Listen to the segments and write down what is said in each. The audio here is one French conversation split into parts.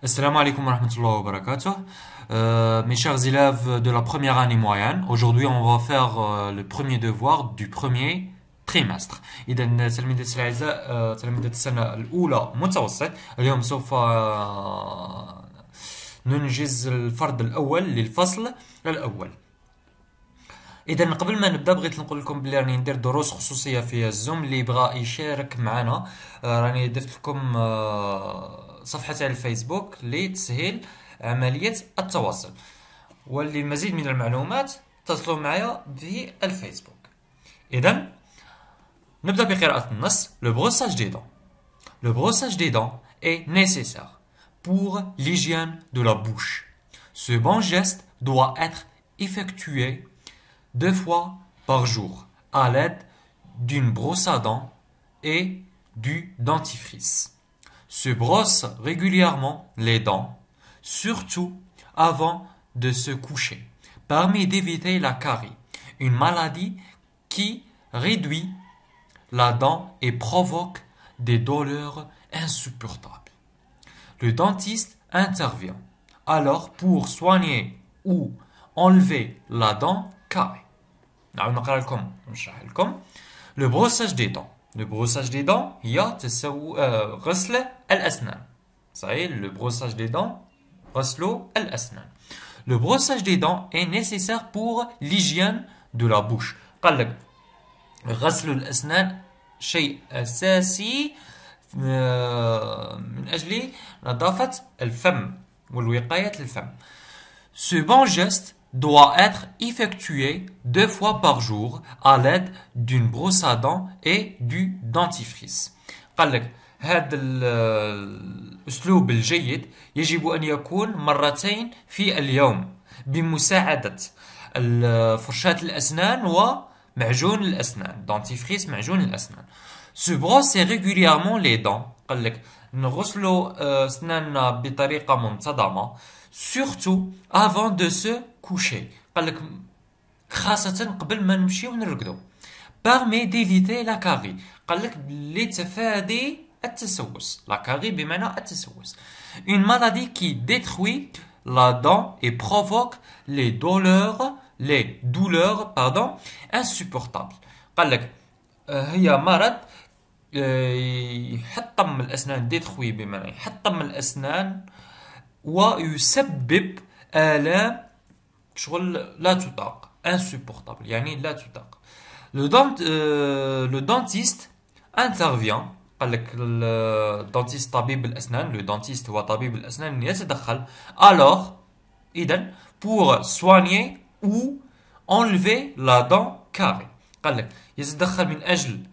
Assalamu alaikum wa rahmatullahi wa barakatuh. Mes chers élèves de la première année moyenne, aujourd'hui on va faire le premier devoir du premier trimestre. إذا تلاميذ الأعزاء تلاميذ السنة الأولى متوسط، اليوم سوف ننجز الفرد الأول للفصل الأول. اذا قبل ما نبدا بغيت نقول لكم بلي راني ندير دروس خصوصيه في الزوم. اللي بغى يشارك معنا راني درت لكم صفحه على الفيسبوك لتسهيل عمليه التواصل، وللمزيد من المعلومات اتصلوا معايا في الفيسبوك. اذا نبدا بقراءه النص. Le brossage des dents. Le brossage des dents est nécessaire pour l'hygiène de la bouche. Ce bon geste doit être effectué 2 fois par jour à l'aide d'une brosse à dents et du dentifrice. Se brosse régulièrement les dents, surtout avant de se coucher, permet d'éviter la carie, une maladie qui réduit la dent et provoque des douleurs insupportables. Le dentiste intervient alors pour soigner ou enlever la dent carrée. Le brossage des dents. Le brossage des dents هي غسل الأسنان. صحيح le brossage des dents غسل الأسنان. Le brossage des dents est nécessaire pour l'hygiène de la bouche. قال لك غسل الأسنان شيء أساسي من أجل نظافة الفم والوقاية للفم. Ce bon geste doit être effectué 2 fois par jour à l'aide d'une brosse à dents et du dentifrice. قال لك هذا الأسلوب الجيد يجب أن يكون مرتين في اليوم بمساعدة فرشاة الأسنان ومعجون الأسنان. dentifrice معجون الأسنان. Se brosser régulièrement les dents. قال لك نغسلوا أسناننا بطريقة منتظمة. Surtout avant de se coucher. قال لك خاصة قبل ما نمشيو نرقدو. Permet d'éviter la carie. قال لك لتفادي التسوس. La carie بمعنى التسوس. Une maladie qui détruit la dent et provoque les douleurs insupportables. قال لك هي مرض يحطم الأسنان. détruit بمعنى يحطم الأسنان ويسبب آلام شغل لا تطاق. insupportable يعني لا تطاق. Le dentiste intervient. قال لك الدنتيست طبيب الأسنان. le dentiste هو طبيب الأسنان يتدخل. alors إذن pour soigner ou enlever la dent carrée. قال لك يتدخل من أجل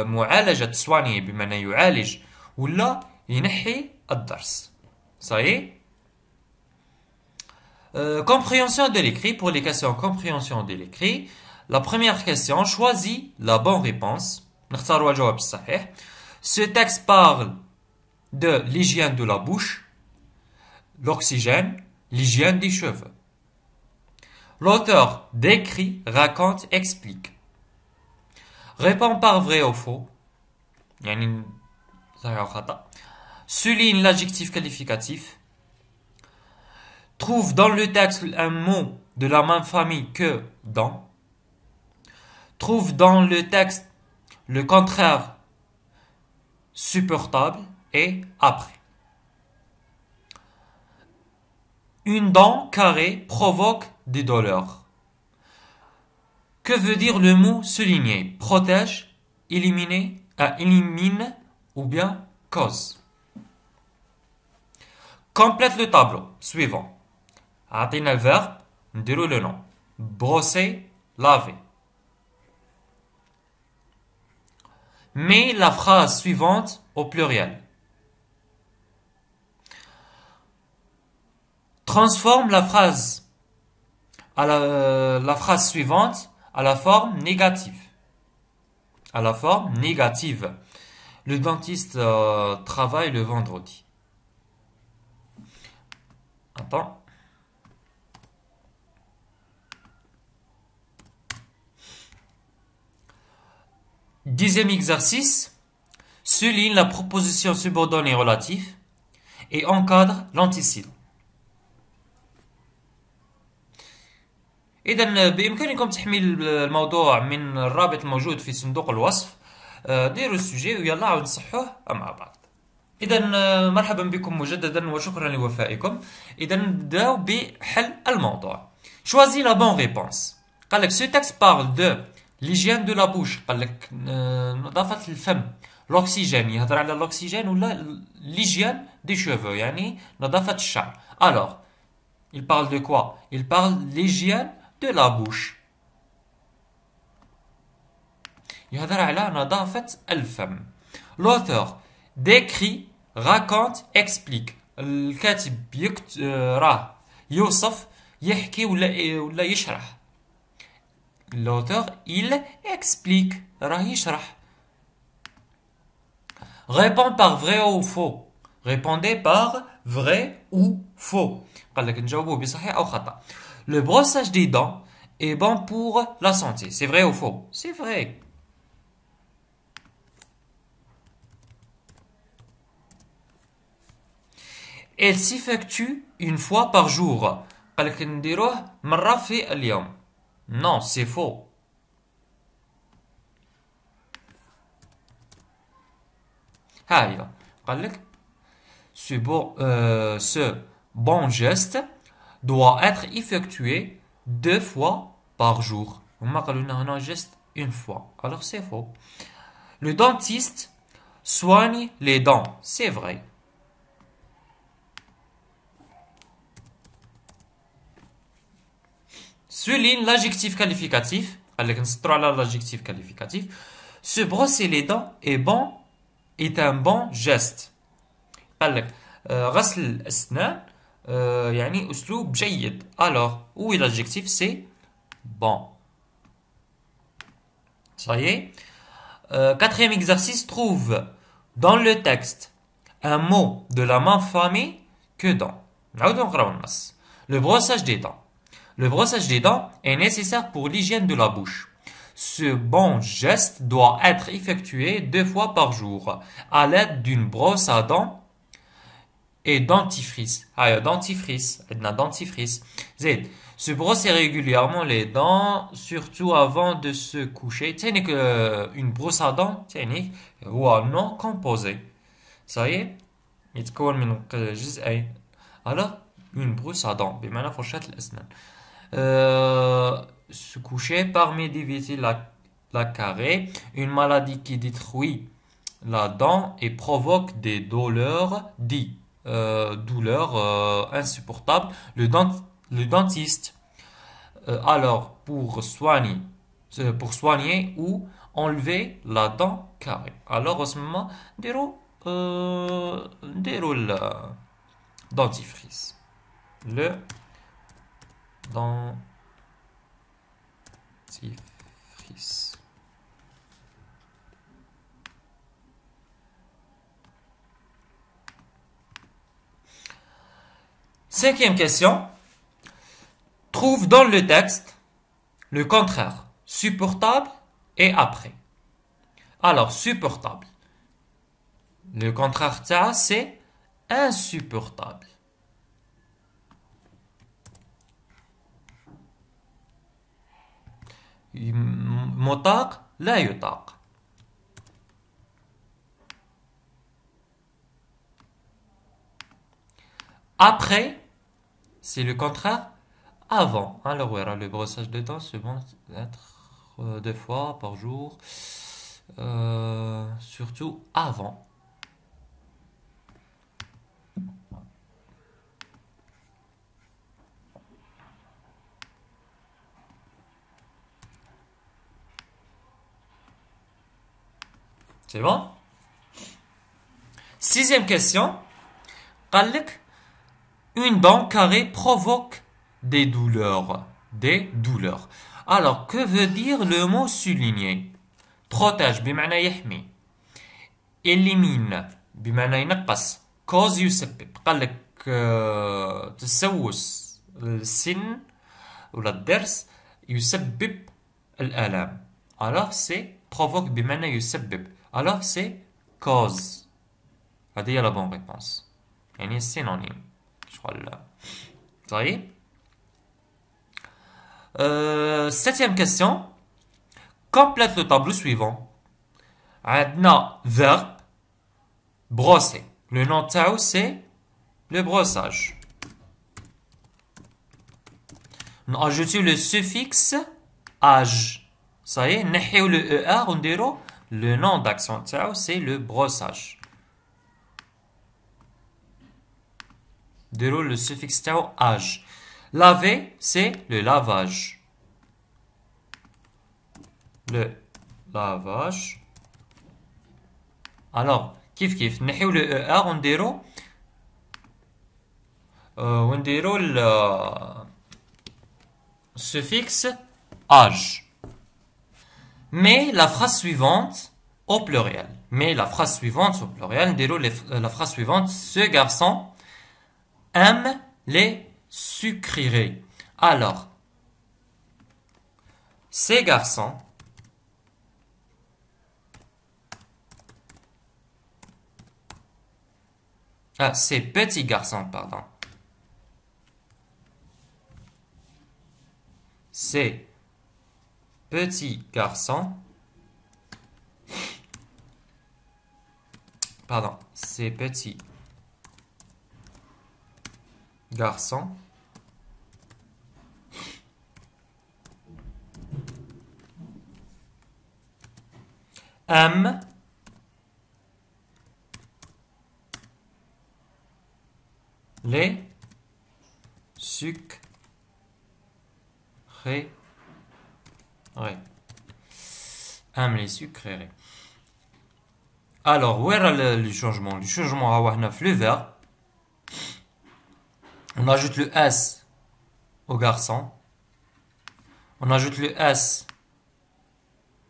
معالجة soigner بمعنى يعالج ولا ينحي الضرس. Ça y est. Compréhension de l'écrit. Pour les questions compréhension de l'écrit, la première question, choisis la bonne réponse. نختاروا الجواب الصحيح. Ce texte parle de l'hygiène de la bouche, l'oxygène, l'hygiène des cheveux. L'auteur décrit, raconte, explique. Répond par vrai ou faux. يعني صحيح أو خطأ. Souligne l'adjectif qualificatif. Trouve dans le texte un mot de la même famille que dans. Trouve dans le texte le contraire supportable et après. Une dent carrée provoque des douleurs. Que veut dire le mot souligner? Protège, éliminer, élimine ou bien cause. Complète le tableau suivant. عطينا الverbe نديرو le nom. brosser, laver. Mets la phrase suivante au pluriel. Transforme la phrase la phrase suivante à la forme négative. À la forme négative. Le dentiste travaille le vendredi. Attends. Dixième exercice. Souligne la proposition subordonnée relative et encadre l'antécédent. إذا بإمكانكم تحميل الموضوع من الرابط الموجود في صندوق الوصف. ديروا السوجي ويلا عاود نصحوه مع بعض. إذا مرحبا بكم مجددا وشكرا لوفائكم. إذا نبداو بحل الموضوع. Choisis la bonne réponse. قال لك ce texte parle de l'hygiène de la bouche. قال لك نظافة الفم. L'oxygène يهضر على l'oxygène ولا l'hygiène des cheveux يعني نظافة الشعر. Alors, il parle de quoi? Il parle de l'hygiène de la bouche. يهضر على نظافة الفم. L'auteur décrit, raconte, explique. الكاتب راه يوصف يحكي ولا يشرح. L'auteur il explique راه يشرح. Réponds par vrai ou faux. Répondez par vrai ou faux. قال لك نجاوبوه بصحيح أو خطأ. Le brossage des dents est bon pour la santé. C'est vrai ou faux? C'est vrai. Elle s'effectue une fois par jour. قال لك نديروه مرة في اليوم. Non, c'est faux. ها هي. قال لك ce bon geste doit être effectué 2 fois par jour. هما قالوا لنا هنا geste une fois. Alors c'est faux. Le dentiste soigne les dents. C'est vrai. Souligne l'adjectif qualificatif. قال لك نسطروا على l'adjectif qualificatif. Se brosser les dents est un bon geste. قال لك غسل الأسنان يعني أسلوب جيد. Alors, où est l'adjectif? C'est bon. Ça y est. Quatrième exercice, trouve dans le texte un mot de la même famille que dans. Le brossage des dents. Le brossage des dents est nécessaire pour l'hygiène de la bouche. Ce bon geste doit être effectué 2 fois par jour à l'aide d'une brosse à dents et dentifrice. Dentifrice. Dentifrice. Z. Se brosser régulièrement les dents, surtout avant de se coucher. Technique, une brosse à dents, technique, ou non composé. Ça y est, يتكون من جزئين. Alors, une brosse à dents, بمعنى فرشاة الأسنان. Se coucher permet d'éviter la carie, une maladie qui détruit la dent et provoque des douleurs insupportables. Le dentiste, alors pour soigner ou enlever la dent carrée. Alors en ce moment, déroule le dentifrice. Le dentifrice. Cinquième question. Trouve dans le texte le contraire. Supportable et après. Alors, supportable. Le contraire ça, c'est insupportable. مطاق لا يطاق. Après, c'est le contraire avant. Alors, voilà, le brossage de dents, c'est bon d'être 2 fois par jour. Surtout avant. C'est bon? Sixième question. قال لك une dent carrée provoque des douleurs. Des douleurs. Alors, que veut dire le mot souligné? protège بمعنى يحمي. élimine بمعنى ينقص. cause يسبب. قال لك تسوس السن ولا الضرس يسبب الآلام. Alors, c'est provoque بمعنى يسبب. Alors, c'est cause. هذه هي la bonne réponse. يعني synonyme شغل طيب. Septième question. Complète le tableau suivant. عندنا verbe brosser. Le nom تاعو c'est le brossage. On ajoute le suffixe age. Ça y est, نحيو le ER ونديرو le nom d'action تاعو c'est le brossage. نديرو le suffixe تاعو age. Laver c'est le lavage. Le lavage. Alors كيف نحيو le ER ونديرو le suffixe age. Mais la phrase suivante au pluriel. نديرو la phrase suivante. Ce garçon aime les sucreries. Alors, ces garçons ces petits garçons, pardon. Ces petits garçons. Pardon, ces petits garçons aiment les sucreries. Aiment les sucreries. Alors, où est le changement? Le changement, on a le verbe. On ajoute le S au garçon. On ajoute le S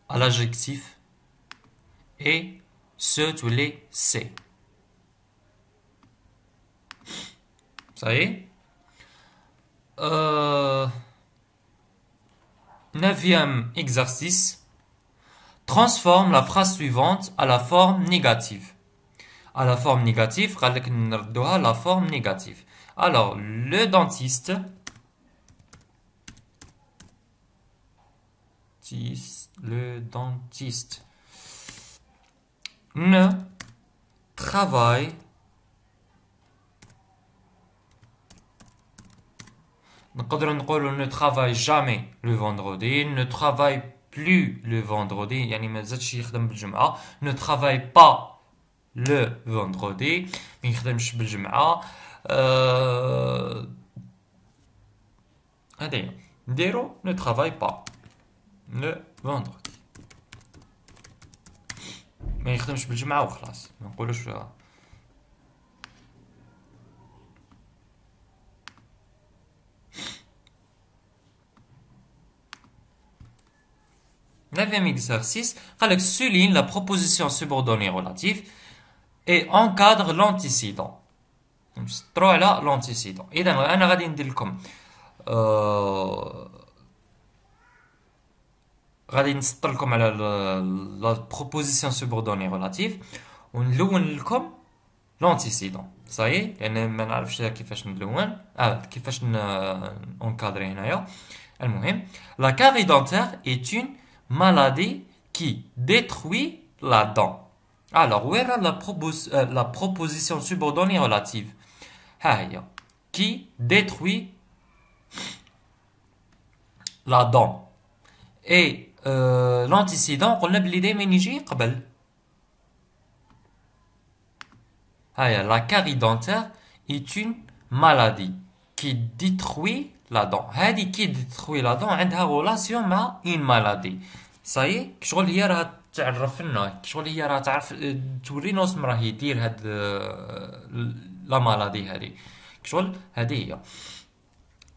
à l'adjectif. Et ce tous les C. Ça y est. Neuvième exercice. Transforme la phrase suivante à la forme négative. À la forme négative, la forme négative. Alors, le dentiste ne travaille ne travaille jamais le vendredi, ne travaille plus le vendredi, يعني ما زادش يخدم بالجمعة, ne travaille pas le vendredi, ما يخدمش بالجمعة. هذه نديرو ne travaille pas le vendredi, ما يخدمش بالجمعة وخلاص, ما نقولوش. Neuvième exercice, souligne la proposition subordonnée relative et encadre l'antécédent. نسطرو على l'antécédent. إذا أنا غادي ندير لكم غادي نسطر لكم على la proposition subordonnée relative ونلون لكم l'antécédent. صايي يعني ما نعرفش كيفاش نلون كيفاش نكادري هنايا. المهم la carie dentaire est une maladie qui détruit la dent. Alors, où est la proposition subordonnée relative? Qui détruit la dent. Et l'antécédent, on l'a dit, mais n'y قبل. La carie dentaire est une maladie qui détruit la dent. هذه qui détruit la dent عندها relation مع une maladie. Ça y est, كشغل هي راه تعرف لنا, كشغل هي راه تعرف تورينا واش راه يدير هاد لا مالادي هذه, كشغل هذه هي.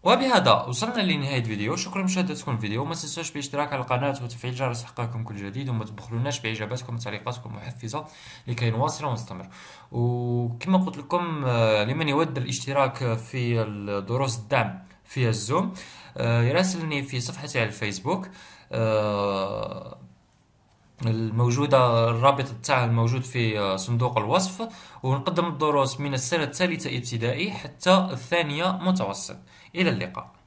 وبهذا وصلنا لنهاية الفيديو. شكرا لمشاهدتكم الفيديو. ما تنسوش بالاشتراك على القناة وتفعيل جرس لإحقاقكم كل جديد, وما تبخلوناش بإجاباتكم وتعليقاتكم المحفزة لكي نواصل ونستمر. وكما قلت لكم لمن يود الاشتراك في الدروس الدعم في الزوم يراسلني في صفحتي على الفيسبوك. الموجودة، الرابط تاعها الموجود في صندوق الوصف. ونقدم الدروس من السنة الثالثة ابتدائي حتى الثانية متوسط. إلى اللقاء.